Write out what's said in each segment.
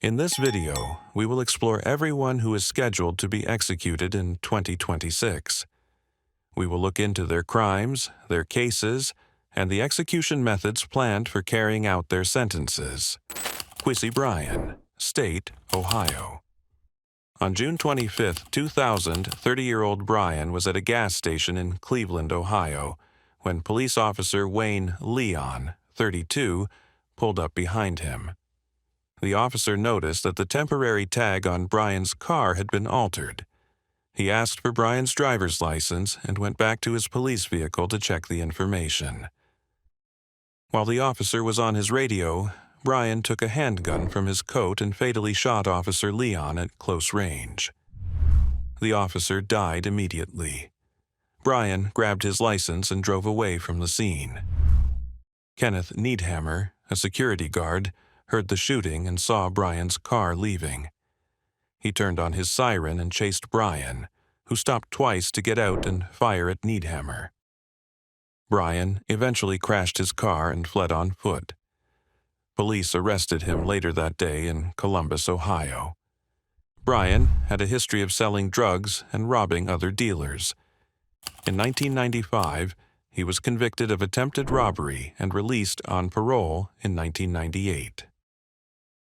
In this video, we will explore everyone who is scheduled to be executed in 2026. We will look into their crimes, their cases, and the execution methods planned for carrying out their sentences. Quincy Bryan, State, Ohio. On June 25, 2000, 30-year-old Bryan was at a gas station in Cleveland, Ohio, when police officer Wayne Leon, 32, pulled up behind him. The officer noticed that the temporary tag on Bryan's car had been altered. He asked for Bryan's driver's license and went back to his police vehicle to check the information. While the officer was on his radio, Bryan took a handgun from his coat and fatally shot Officer Leon at close range. The officer died immediately. Bryan grabbed his license and drove away from the scene. Kenneth Needhammer, a security guard, heard the shooting and saw Bryan's car leaving. He turned on his siren and chased Bryan, who stopped twice to get out and fire at Needhammer. Bryan eventually crashed his car and fled on foot. Police arrested him later that day in Columbus, Ohio. Bryan had a history of selling drugs and robbing other dealers. In 1995, he was convicted of attempted robbery and released on parole in 1998.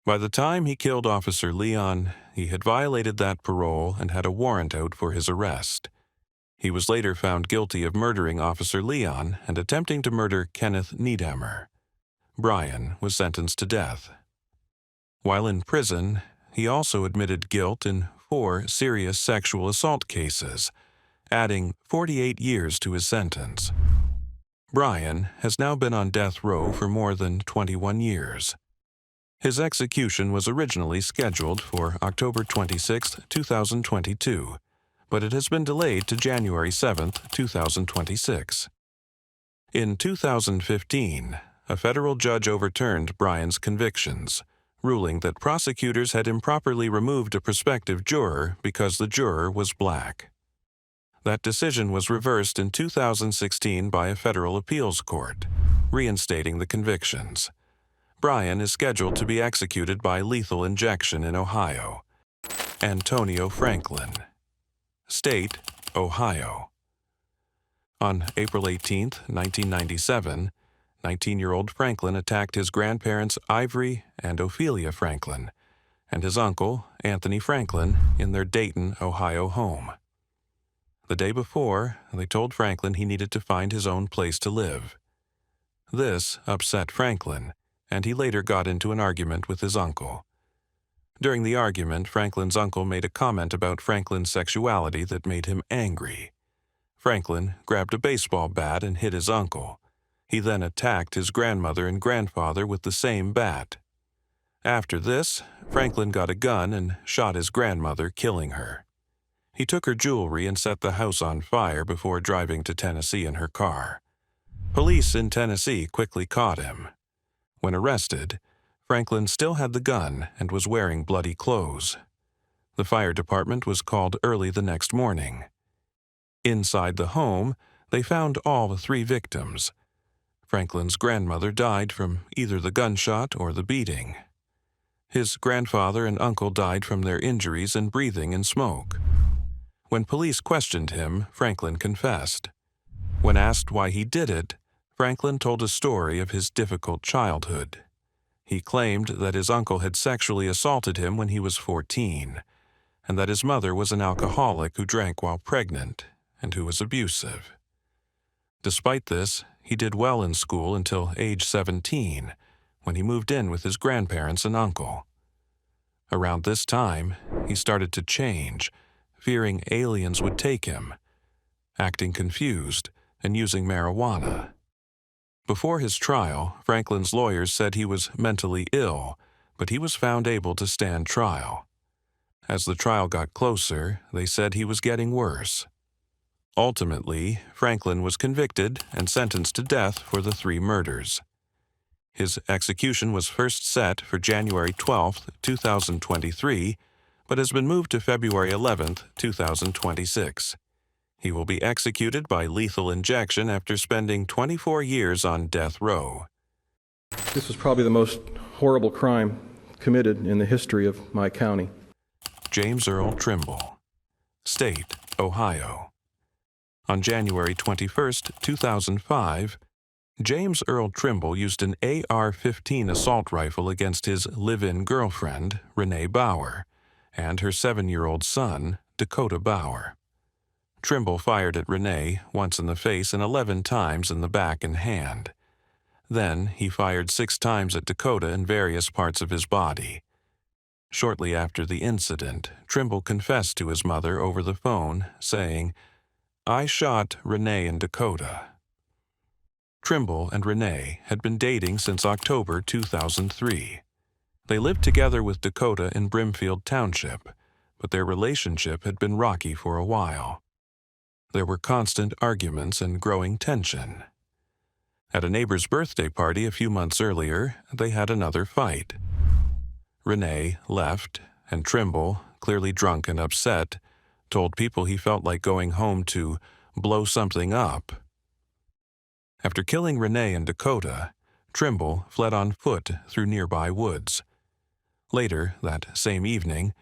By the time he killed Officer Leon, he had violated that parole and had a warrant out for his arrest. He was later found guilty of murdering Officer Leon and attempting to murder Kenneth Needhammer. Bryan was sentenced to death. While in prison, he also admitted guilt in 4 serious sexual assault cases, adding 48 years to his sentence. Bryan has now been on death row for more than 21 years. His execution was originally scheduled for October 26, 2022, but it has been delayed to January 7, 2026. In 2015, a federal judge overturned Bryan's convictions, ruling that prosecutors had improperly removed a prospective juror because the juror was black. That decision was reversed in 2016 by a federal appeals court, reinstating the convictions. Bryan is scheduled to be executed by lethal injection in Ohio. Antonio Franklin, State, Ohio. On April 18, 1997, 19-year-old Franklin attacked his grandparents Ivory and Ophelia Franklin and his uncle, Anthony Franklin, in their Dayton, Ohio home. The day before, they told Franklin he needed to find his own place to live. This upset Franklin, and he later got into an argument with his uncle. During the argument, Franklin's uncle made a comment about Franklin's sexuality that made him angry. Franklin grabbed a baseball bat and hit his uncle. He then attacked his grandmother and grandfather with the same bat. After this, Franklin got a gun and shot his grandmother, killing her. He took her jewelry and set the house on fire before driving to Tennessee in her car. Police in Tennessee quickly caught him. When arrested, Franklin still had the gun and was wearing bloody clothes. The fire department was called early the next morning. Inside the home, they found all 3 victims. Franklin's grandmother died from either the gunshot or the beating. His grandfather and uncle died from their injuries and breathing in smoke. When police questioned him, Franklin confessed. When asked why he did it, Franklin told a story of his difficult childhood. He claimed that his uncle had sexually assaulted him when he was 14, and that his mother was an alcoholic who drank while pregnant and who was abusive. Despite this, he did well in school until age 17, when he moved in with his grandparents and uncle. Around this time, he started to change, fearing aliens would take him, acting confused, and using marijuana. Before his trial, Franklin's lawyers said he was mentally ill, but he was found able to stand trial. As the trial got closer, they said he was getting worse. Ultimately, Franklin was convicted and sentenced to death for the 3 murders. His execution was first set for January 12, 2023, but has been moved to February 11, 2026. He will be executed by lethal injection after spending 24 years on death row. This was probably the most horrible crime committed in the history of my county. James Earl Trimble, State, Ohio. On January 21, 2005, James Earl Trimble used an AR-15 assault rifle against his live-in girlfriend, Renee Bauer, and her 7-year-old son, Dakota Bauer. Trimble fired at Renee once in the face and 11 times in the back and hand. Then he fired 6 times at Dakota in various parts of his body. Shortly after the incident, Trimble confessed to his mother over the phone, saying, "I shot Renee and Dakota." Trimble and Renee had been dating since October 2003. They lived together with Dakota in Brimfield Township, but their relationship had been rocky for a while. There were constant arguments and growing tension. At a neighbor's birthday party a few months earlier, they had another fight. Renee left, and Trimble, clearly drunk and upset, told people he felt like going home to blow something up. After killing Renee and Dakota, Trimble fled on foot through nearby woods. Later, that same evening,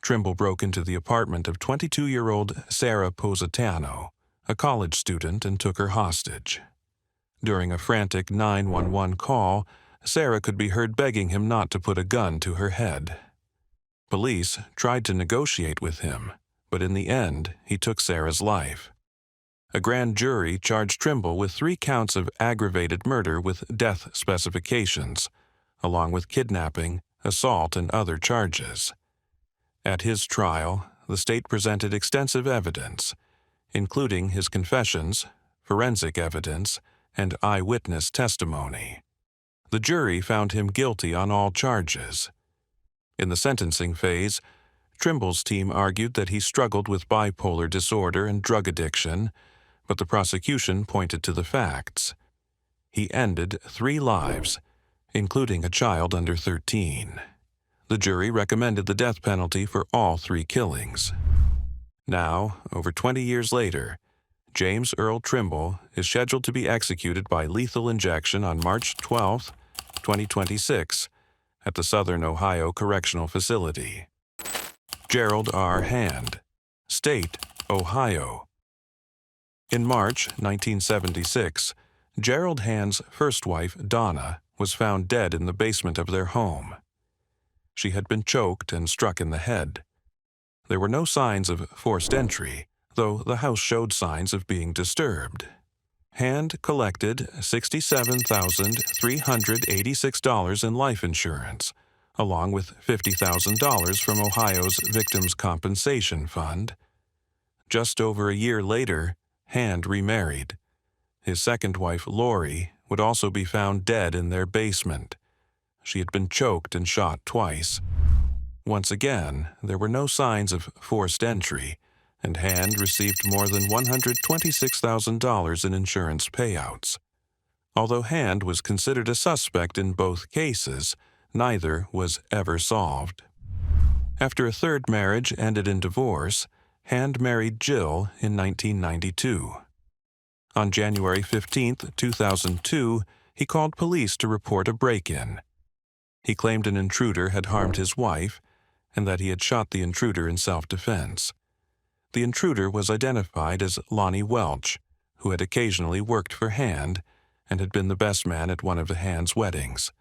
Trimble broke into the apartment of 22-year-old Sarah Positano, a college student, and took her hostage. During a frantic 911 call, Sarah could be heard begging him not to put a gun to her head. Police tried to negotiate with him, but in the end, he took Sarah's life. A grand jury charged Trimble with 3 counts of aggravated murder with death specifications, along with kidnapping, assault, and other charges. At his trial, the state presented extensive evidence, including his confessions, forensic evidence, and eyewitness testimony. The jury found him guilty on all charges. In the sentencing phase, Trimble's team argued that he struggled with bipolar disorder and drug addiction, but the prosecution pointed to the facts. He ended 3 lives, including a child under 13. The jury recommended the death penalty for all 3 killings. Now, over 20 years later, James Earl Trimble is scheduled to be executed by lethal injection on March 12, 2026, at the Southern Ohio Correctional Facility. Gerald R. Hand, State, Ohio. In March 1976, Gerald Hand's first wife, Donna, was found dead in the basement of their home. She had been choked and struck in the head. There were no signs of forced entry, though the house showed signs of being disturbed. Hand collected $67,386 in life insurance, along with $50,000 from Ohio's Victims' Compensation Fund. Just over a year later, Hand remarried. His second wife, Lori, would also be found dead in their basement. She had been choked and shot twice. Once again, there were no signs of forced entry, and Hand received more than $126,000 in insurance payouts. Although Hand was considered a suspect in both cases, neither was ever solved. After a third marriage ended in divorce, Hand married Jill in 1992. On January 15, 2002, he called police to report a break-in. He claimed an intruder had harmed his wife and that he had shot the intruder in self-defense. The intruder was identified as Lonnie Welch, who had occasionally worked for Hand and had been the best man at one of Hand's weddings.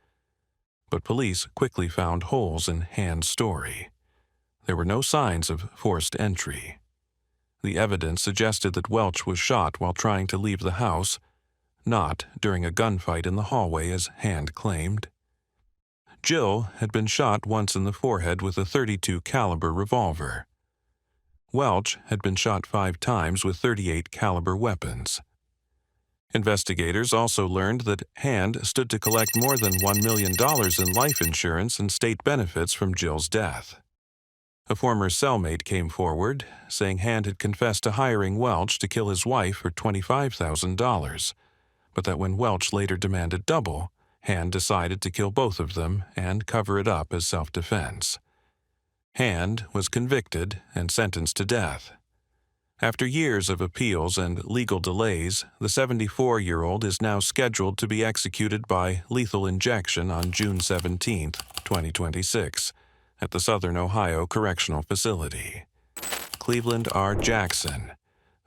But police quickly found holes in Hand's story. There were no signs of forced entry. The evidence suggested that Welch was shot while trying to leave the house, not during a gunfight in the hallway as Hand claimed. Jill had been shot once in the forehead with a .32 caliber revolver. Welch had been shot 5 times with .38 caliber weapons. Investigators also learned that Hand stood to collect more than $1 million in life insurance and state benefits from Jill's death. A former cellmate came forward, saying Hand had confessed to hiring Welch to kill his wife for $25,000, but that when Welch later demanded double, Hand decided to kill both of them and cover it up as self-defense. Hand was convicted and sentenced to death. After years of appeals and legal delays, the 74-year-old is now scheduled to be executed by lethal injection on June 17, 2026, at the Southern Ohio Correctional Facility. Cleveland R. Jackson,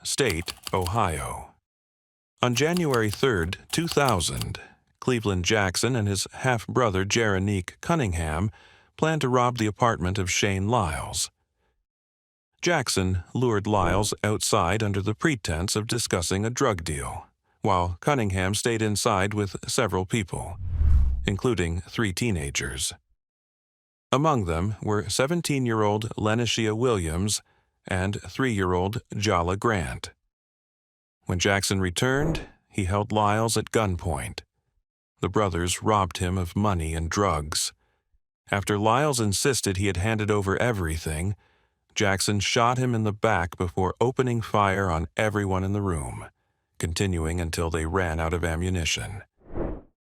State, Ohio. On January 3, 2000, Cleveland Jackson and his half-brother Jeronique Cunningham planned to rob the apartment of Shane Lyles. Jackson lured Lyles outside under the pretense of discussing a drug deal, while Cunningham stayed inside with several people, including 3 teenagers. Among them were 17-year-old Lenishia Williams and 3-year-old Jala Grant. When Jackson returned, he held Lyles at gunpoint. The brothers robbed him of money and drugs. After Lyles insisted he had handed over everything, Jackson shot him in the back before opening fire on everyone in the room, continuing until they ran out of ammunition.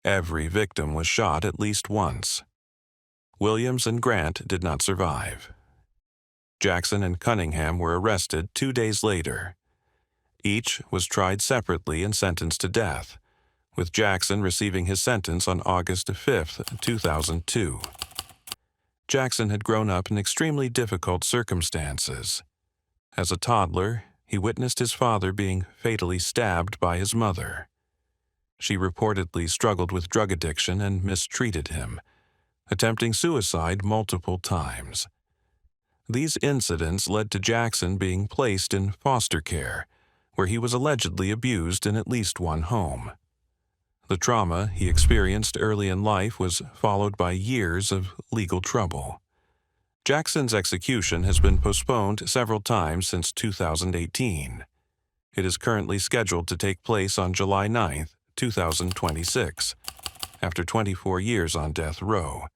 Every victim was shot at least once. Williams and Grant did not survive. Jackson and Cunningham were arrested 2 days later. Each was tried separately and sentenced to death, with Jackson receiving his sentence on August 5, 2002. Jackson had grown up in extremely difficult circumstances. As a toddler, he witnessed his father being fatally stabbed by his mother. She reportedly struggled with drug addiction and mistreated him, attempting suicide multiple times. These incidents led to Jackson being placed in foster care, where he was allegedly abused in at least one home. The trauma he experienced early in life was followed by years of legal trouble. Jackson's execution has been postponed several times since 2018. It is currently scheduled to take place on July 9, 2026, after 24 years on death row,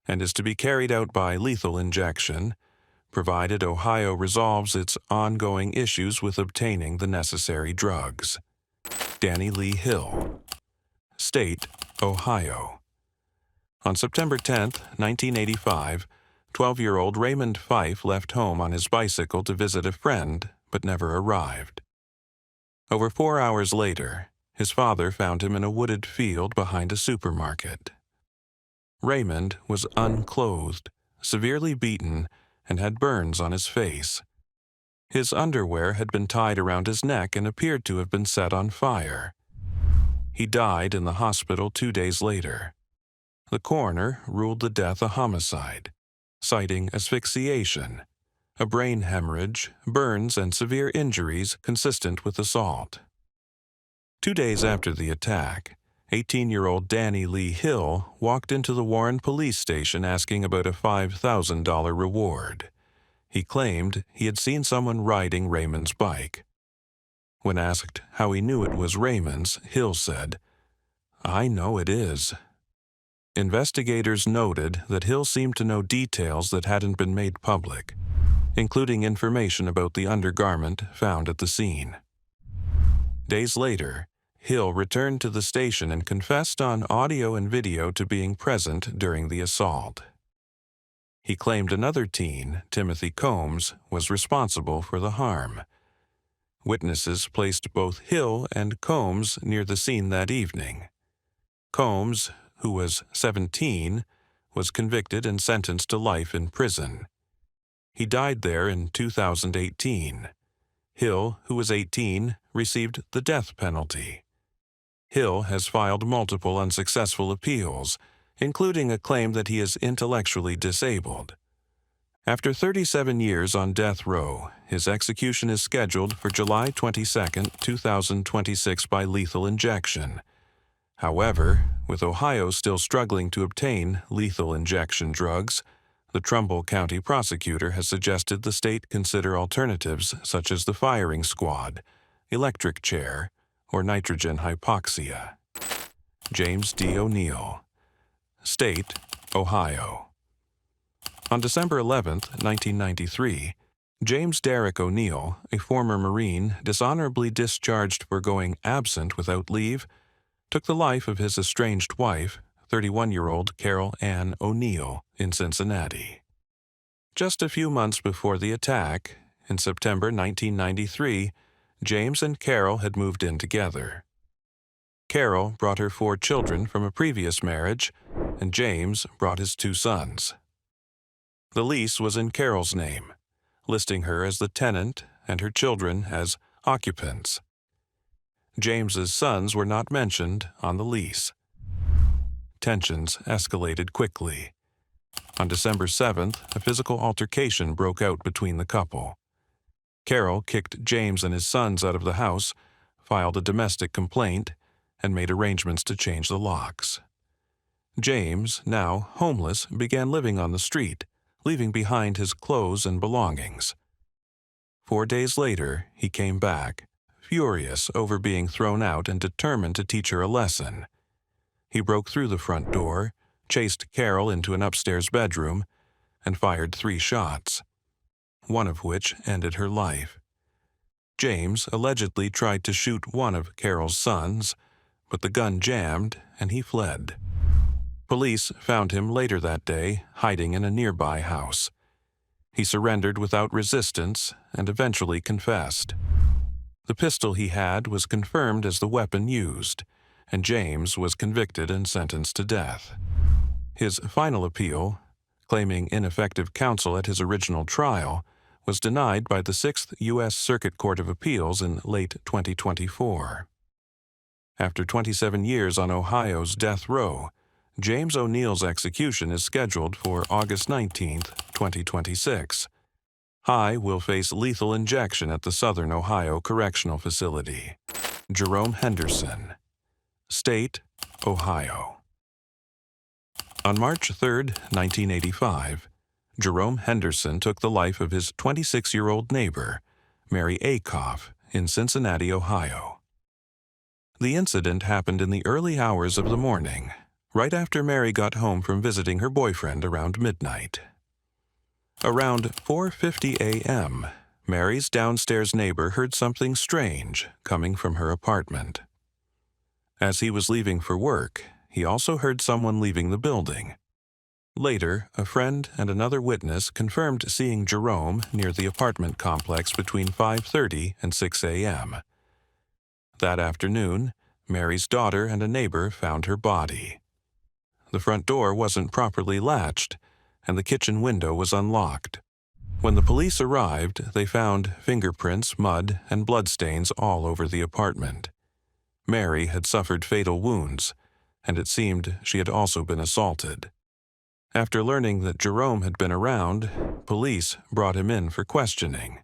and is to be carried out by lethal injection, provided Ohio resolves its ongoing issues with obtaining the necessary drugs. Danny Lee Hill, State, Ohio. On September 10, 1985, 12-year-old Raymond Fife left home on his bicycle to visit a friend, but never arrived. Over 4 hours later, his father found him in a wooded field behind a supermarket. Raymond was unclothed, severely beaten, and had burns on his face. His underwear had been tied around his neck and appeared to have been set on fire. He died in the hospital 2 days later. The coroner ruled the death a homicide, citing asphyxiation, a brain hemorrhage, burns, and severe injuries consistent with assault. 2 days after the attack, 18-year-old Danny Lee Hill walked into the Warren police station asking about a $5,000 reward. He claimed he had seen someone riding Raymond's bike. When asked how he knew it was Raymond's, Hill said, "I know it is." Investigators noted that Hill seemed to know details that hadn't been made public, including information about the undergarment found at the scene. Days later, Hill returned to the station and confessed on audio and video to being present during the assault. He claimed another teen, Timothy Combs, was responsible for the harm. Witnesses placed both Hill and Combs near the scene that evening. Combs, who was 17, was convicted and sentenced to life in prison. He died there in 2018. Hill, who was 18, received the death penalty. Hill has filed multiple unsuccessful appeals, including a claim that he is intellectually disabled. After 37 years on death row, his execution is scheduled for July 22, 2026 by lethal injection. However, with Ohio still struggling to obtain lethal injection drugs, the Trumbull County prosecutor has suggested the state consider alternatives such as the firing squad, electric chair, or nitrogen hypoxia. James D. O'Neill, State, Ohio. On December 11, 1993, James Derrick O'Neill, a former Marine dishonorably discharged for going absent without leave, took the life of his estranged wife, 31-year-old Carol Ann O'Neill, in Cincinnati. Just a few months before the attack, in September 1993, James and Carol had moved in together. Carol brought her 4 children from a previous marriage, and James brought his 2 sons. The lease was in Carol's name, listing her as the tenant and her children as occupants. James's sons were not mentioned on the lease. Tensions escalated quickly. On December 7th, a physical altercation broke out between the couple. Carol kicked James and his sons out of the house, filed a domestic complaint, and made arrangements to change the locks. James, now homeless, began living on the street, leaving behind his clothes and belongings. 4 days later, he came back, furious over being thrown out and determined to teach her a lesson. He broke through the front door, chased Carol into an upstairs bedroom, and fired 3 shots, one of which ended her life. James allegedly tried to shoot one of Carol's sons, but the gun jammed and he fled. Police found him later that day, hiding in a nearby house. He surrendered without resistance and eventually confessed. The pistol he had was confirmed as the weapon used, and James was convicted and sentenced to death. His final appeal, claiming ineffective counsel at his original trial, was denied by the 6th U.S. Circuit Court of Appeals in late 2024. After 27 years on Ohio's death row, James O'Neill's execution is scheduled for August 19, 2026. High will face lethal injection at the Southern Ohio Correctional Facility. Jerome Henderson. State, Ohio. On March 3, 1985, Jerome Henderson took the life of his 26-year-old neighbor, Mary Akoff, in Cincinnati, Ohio. The incident happened in the early hours of the morning, right after Mary got home from visiting her boyfriend around midnight. Around 4:50 a.m., Mary's downstairs neighbor heard something strange coming from her apartment. As he was leaving for work, he also heard someone leaving the building. Later, a friend and another witness confirmed seeing Jerome near the apartment complex between 5:30 and 6 a.m. That afternoon, Mary's daughter and a neighbor found her body. The front door wasn't properly latched, and the kitchen window was unlocked. When the police arrived, they found fingerprints, mud, and bloodstains all over the apartment. Mary had suffered fatal wounds, and it seemed she had also been assaulted. After learning that Jerome had been around, police brought him in for questioning.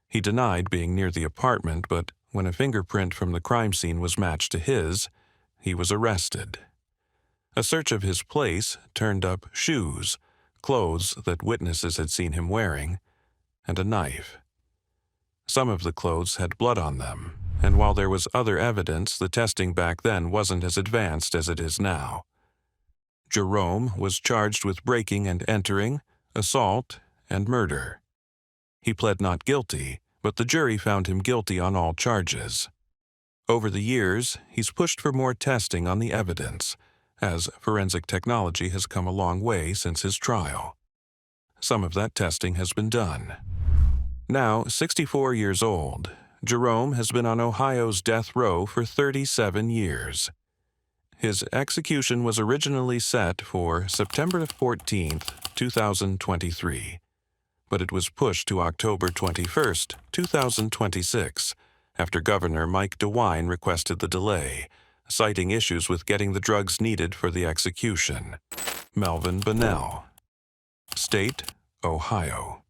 He denied being near the apartment, but when a fingerprint from the crime scene was matched to his, he was arrested. A search of his place turned up shoes, clothes that witnesses had seen him wearing, and a knife. Some of the clothes had blood on them, and while there was other evidence, the testing back then wasn't as advanced as it is now. Jerome was charged with breaking and entering, assault, and murder. He pled not guilty, but the jury found him guilty on all charges. Over the years, he's pushed for more testing on the evidence, as forensic technology has come a long way since his trial. Some of that testing has been done. Now 64 years old, Jerome has been on Ohio's death row for 37 years. His execution was originally set for September 14, 2023, but it was pushed to October 21, 2026, after Governor Mike DeWine requested the delay, citing issues with getting the drugs needed for the execution. Melvin Bonnell. State, Ohio.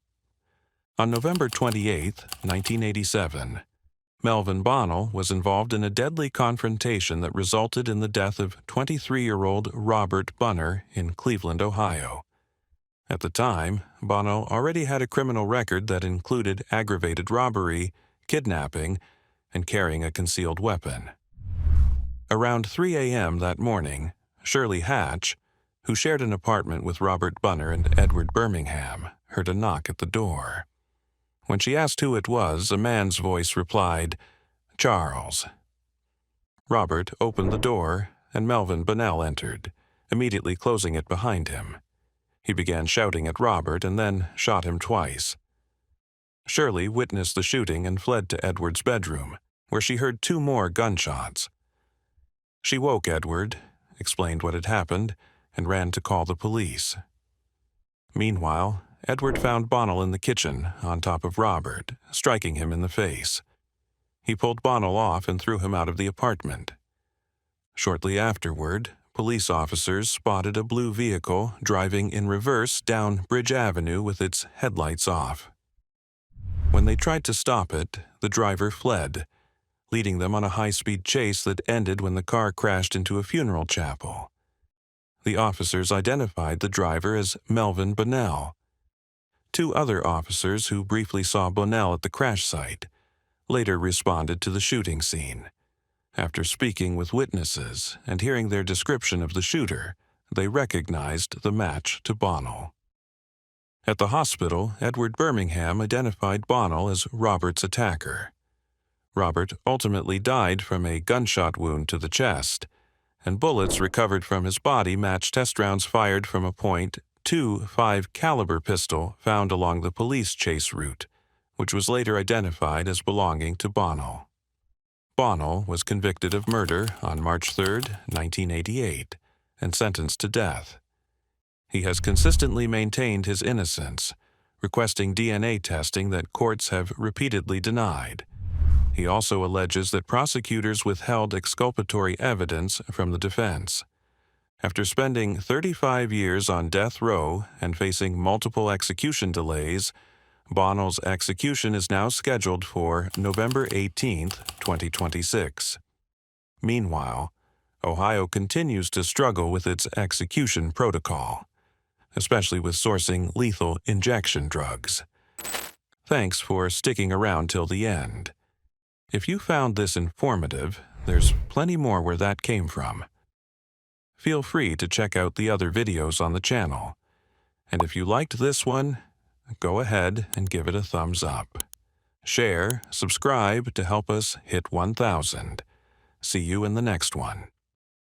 On November 28, 1987, Melvin Bonnell was involved in a deadly confrontation that resulted in the death of 23-year-old Robert Bunner in Cleveland, Ohio. At the time, Bonnell already had a criminal record that included aggravated robbery, kidnapping, and carrying a concealed weapon. Around 3 a.m. that morning, Shirley Hatch, who shared an apartment with Robert Bunner and Edward Birmingham, heard a knock at the door. When she asked who it was, a man's voice replied, "Charles." Robert opened the door, and Melvin Bonnell entered, immediately closing it behind him. He began shouting at Robert and then shot him twice. Shirley witnessed the shooting and fled to Edward's bedroom, where she heard 2 more gunshots. She woke Edward, explained what had happened, and ran to call the police. Meanwhile, Edward found Bonnell in the kitchen on top of Robert, striking him in the face. He pulled Bonnell off and threw him out of the apartment. Shortly afterward, police officers spotted a blue vehicle driving in reverse down Bridge Avenue with its headlights off. When they tried to stop it, the driver fled, leading them on a high-speed chase that ended when the car crashed into a funeral chapel. The officers identified the driver as Melvin Bonnell. 2 other officers who briefly saw Bonnell at the crash site later responded to the shooting scene. After speaking with witnesses and hearing their description of the shooter, they recognized the match to Bonnell. At the hospital, Edward Birmingham identified Bonnell as Robert's attacker. Robert ultimately died from a gunshot wound to the chest, and bullets recovered from his body matched test rounds fired from a .25 caliber pistol found along the police chase route, which was later identified as belonging to Bonnell. Bonnell was convicted of murder on March 3, 1988, and sentenced to death. He has consistently maintained his innocence, requesting DNA testing that courts have repeatedly denied. He also alleges that prosecutors withheld exculpatory evidence from the defense. After spending 35 years on death row and facing multiple execution delays, Bonnell's execution is now scheduled for November 18, 2026. Meanwhile, Ohio continues to struggle with its execution protocol, especially with sourcing lethal injection drugs. Thanks for sticking around till the end. If you found this informative, there's plenty more where that came from. Feel free to check out the other videos on the channel. And if you liked this one, go ahead and give it a thumbs up. Share, subscribe to help us hit 1,000. See you in the next one.